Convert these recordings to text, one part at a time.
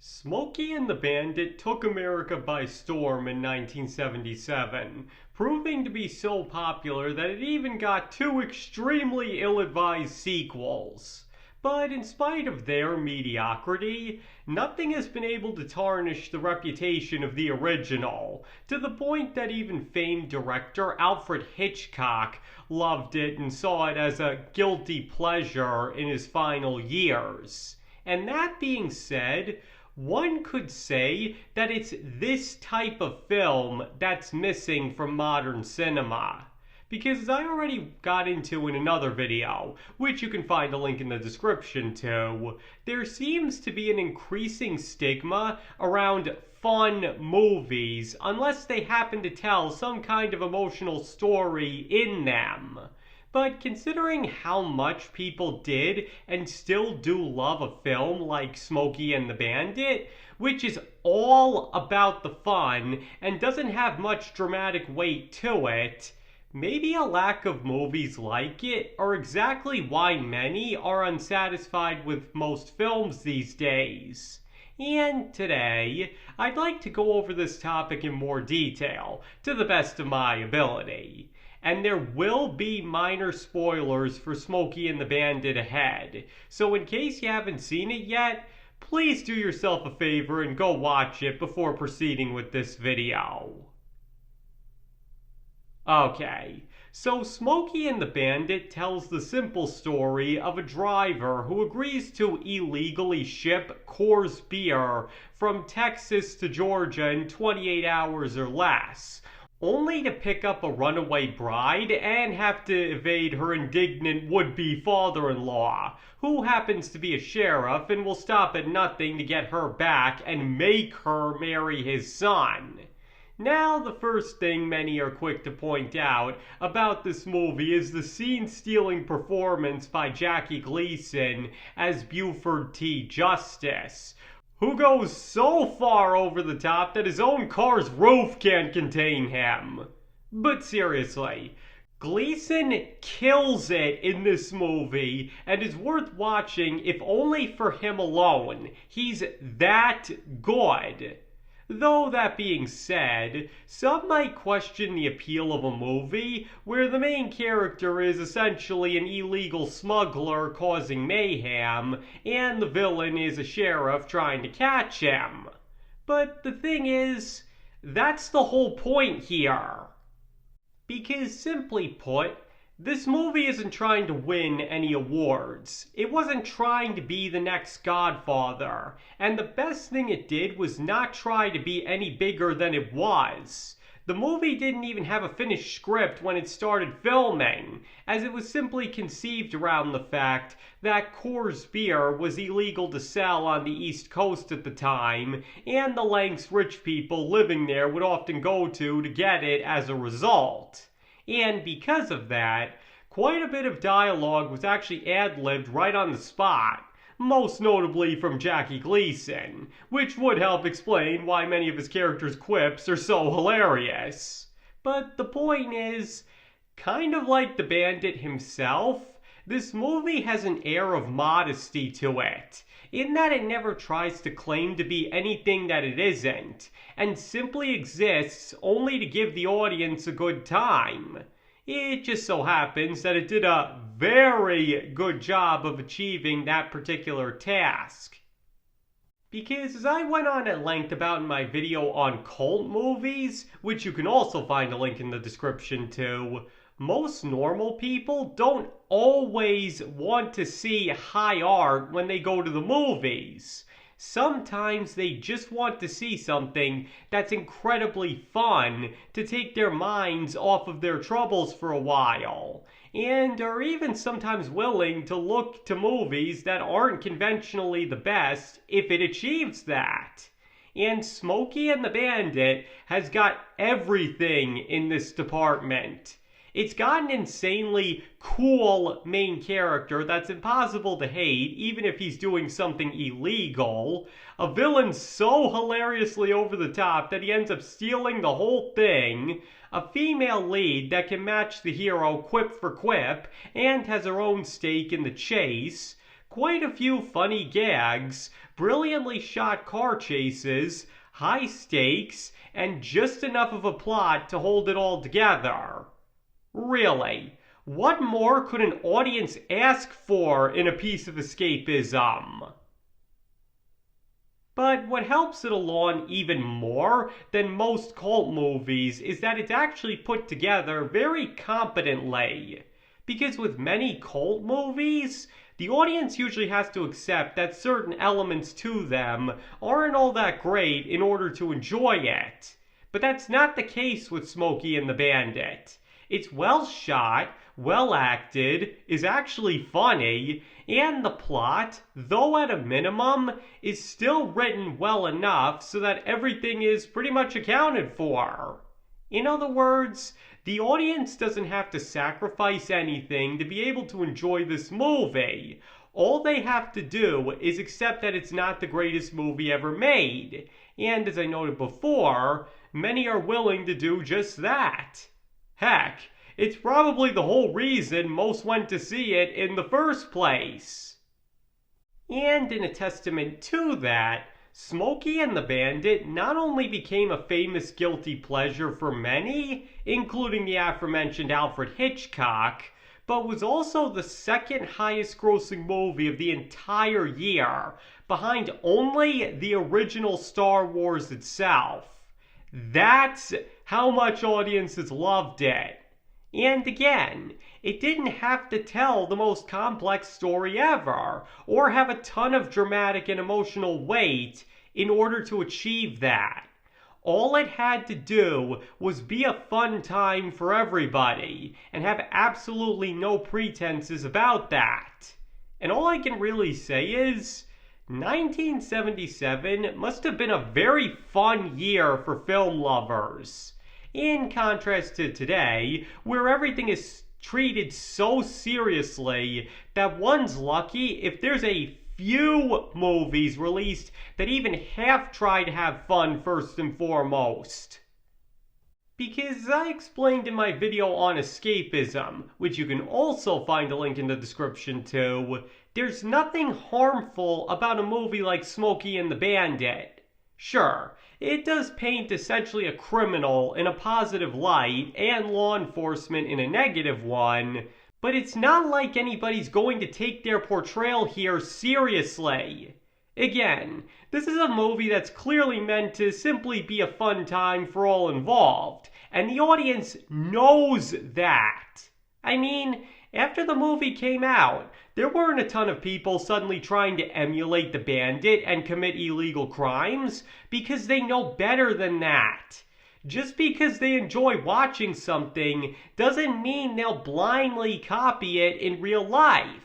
Smokey and the Bandit took America by storm in 1977, proving to be so popular that it even got two extremely ill-advised sequels. But in spite of their mediocrity, nothing has been able to tarnish the reputation of the original, to the point that even famed director Alfred Hitchcock loved it and saw it as a guilty pleasure in his final years. And that being said, one could say that it's this type of film that's missing from modern cinema. Because as I already got into in another video, which you can find a link in the description to, there seems to be an increasing stigma around fun movies unless they happen to tell some kind of emotional story in them. But considering how much people did and still do love a film like Smokey and the Bandit, which is all about the fun and doesn't have much dramatic weight to it, maybe a lack of movies like it are exactly why many are unsatisfied with most films these days. And today, I'd like to go over this topic in more detail, to the best of my ability. And there will be minor spoilers for Smokey and the Bandit ahead. So in case you haven't seen it yet, please do yourself a favor and go watch it before proceeding with this video. Okay, so Smokey and the Bandit tells the simple story of a driver who agrees to illegally ship Coors beer from Texas to Georgia in 28 hours or less, only to pick up a runaway bride and have to evade her indignant would-be father-in-law, who happens to be a sheriff and will stop at nothing to get her back and make her marry his son. Now, the first thing many are quick to point out about this movie is the scene-stealing performance by Jackie Gleason as Buford T. Justice, who goes so far over the top that his own car's roof can't contain him. But seriously, Gleason kills it in this movie and is worth watching if only for him alone. He's that good. Though that being said, some might question the appeal of a movie where the main character is essentially an illegal smuggler causing mayhem, and the villain is a sheriff trying to catch him. But the thing is, that's the whole point here. Because simply put, this movie isn't trying to win any awards. It wasn't trying to be the next Godfather. And the best thing it did was not try to be any bigger than it was. The movie didn't even have a finished script when it started filming, as it was simply conceived around the fact that Coors beer was illegal to sell on the East Coast at the time, and the lengths rich people living there would often go to get it as a result. And because of that, quite a bit of dialogue was actually ad-libbed right on the spot, most notably from Jackie Gleason, which would help explain why many of his character's quips are so hilarious. But the point is, kind of like the Bandit himself, this movie has an air of modesty to it, in that it never tries to claim to be anything that it isn't, and simply exists only to give the audience a good time. It just so happens that it did a very good job of achieving that particular task. Because as I went on at length about in my video on cult movies, which you can also find a link in the description to, most normal people don't always want to see high art when they go to the movies. Sometimes they just want to see something that's incredibly fun to take their minds off of their troubles for a while, and are even sometimes willing to look to movies that aren't conventionally the best if it achieves that. And Smokey and the Bandit has got everything in this department. It's got an insanely cool main character that's impossible to hate, even if he's doing something illegal. A villain so hilariously over the top that he ends up stealing the whole thing. A female lead that can match the hero quip for quip, and has her own stake in the chase. Quite a few funny gags, brilliantly shot car chases, high stakes, and just enough of a plot to hold it all together. Really, what more could an audience ask for in a piece of escapism? But what helps it along even more than most cult movies is that it's actually put together very competently. Because with many cult movies, the audience usually has to accept that certain elements to them aren't all that great in order to enjoy it. But that's not the case with Smokey and the Bandit. It's well shot, well acted, is actually funny, and the plot, though at a minimum, is still written well enough so that everything is pretty much accounted for. In other words, the audience doesn't have to sacrifice anything to be able to enjoy this movie. All they have to do is accept that it's not the greatest movie ever made. And as I noted before, many are willing to do just that. Heck, it's probably the whole reason most went to see it in the first place. And in a testament to that, Smokey and the Bandit not only became a famous guilty pleasure for many, including the aforementioned Alfred Hitchcock, but was also the second highest grossing movie of the entire year, behind only the original Star Wars itself. That's how much audiences loved it. And again, it didn't have to tell the most complex story ever, or have a ton of dramatic and emotional weight in order to achieve that. All it had to do was be a fun time for everybody, and have absolutely no pretenses about that. And all I can really say is, 1977 must have been a very fun year for film lovers. In contrast to today, where everything is treated so seriously that one's lucky if there's a few movies released that even half try to have fun first and foremost. Because as I explained in my video on escapism, which you can also find a link in the description to, there's nothing harmful about a movie like Smokey and the Bandit. Sure, it does paint essentially a criminal in a positive light and law enforcement in a negative one, but it's not like anybody's going to take their portrayal here seriously. Again, this is a movie that's clearly meant to simply be a fun time for all involved, and the audience knows that. I mean, after the movie came out, there weren't a ton of people suddenly trying to emulate the Bandit and commit illegal crimes because they know better than that. Just because they enjoy watching something doesn't mean they'll blindly copy it in real life.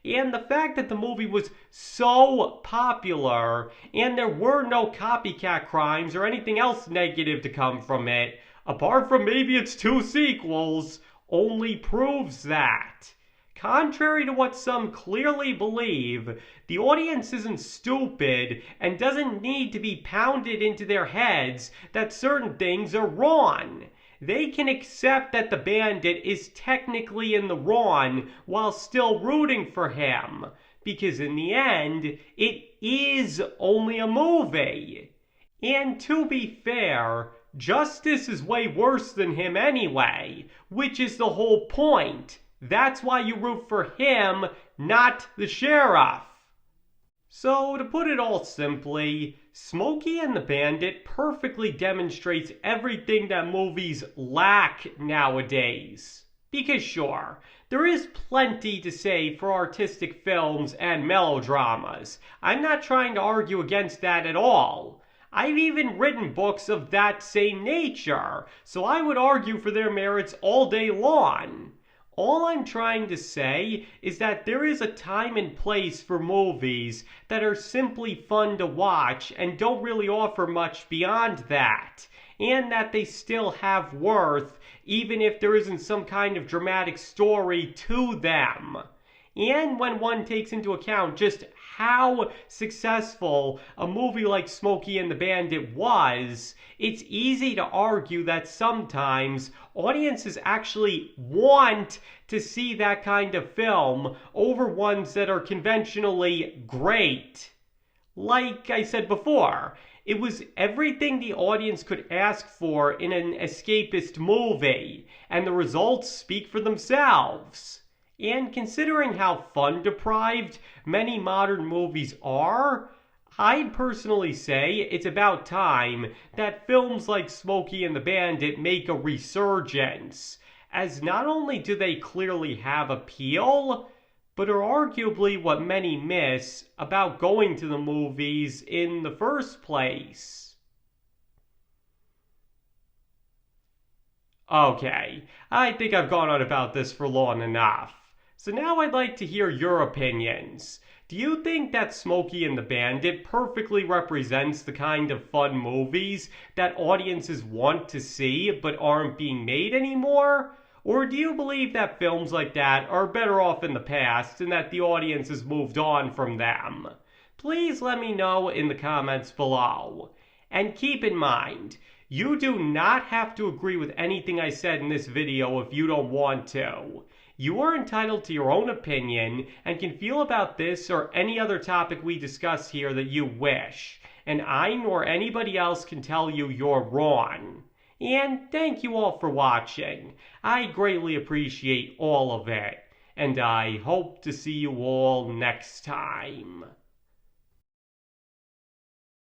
And the fact that the movie was so popular and there were no copycat crimes or anything else negative to come from it, apart from maybe its 2 sequels, only proves that. Contrary to what some clearly believe, the audience isn't stupid and doesn't need to be pounded into their heads that certain things are wrong. They can accept that the Bandit is technically in the wrong while still rooting for him, because in the end, it is only a movie. And to be fair, Justice is way worse than him anyway, which is the whole point. That's why you root for him, not the sheriff. So, to put it all simply, Smokey and the Bandit perfectly demonstrates everything that movies lack nowadays. Because sure, there is plenty to say for artistic films and melodramas. I'm not trying to argue against that at all. I've even written books of that same nature, so I would argue for their merits all day long. All I'm trying to say is that there is a time and place for movies that are simply fun to watch and don't really offer much beyond that, and that they still have worth even if there isn't some kind of dramatic story to them. And when one takes into account just how successful a movie like Smokey and the Bandit was, it's easy to argue that sometimes audiences actually want to see that kind of film over ones that are conventionally great. Like I said before, it was everything the audience could ask for in an escapist movie, and the results speak for themselves. And considering how fun deprived many modern movies are, I'd personally say it's about time that films like Smokey and the Bandit make a resurgence, as not only do they clearly have appeal, but are arguably what many miss about going to the movies in the first place. Okay, I think I've gone on about this for long enough. So now I'd like to hear your opinions. Do you think that Smokey and the Bandit perfectly represents the kind of fun movies that audiences want to see but aren't being made anymore? Or do you believe that films like that are better off in the past and that the audience has moved on from them? Please let me know in the comments below. And keep in mind, you do not have to agree with anything I said in this video if you don't want to. You are entitled to your own opinion and can feel about this or any other topic we discuss here that you wish, and I nor anybody else can tell you you're wrong. And thank you all for watching. I greatly appreciate all of it, and I hope to see you all next time.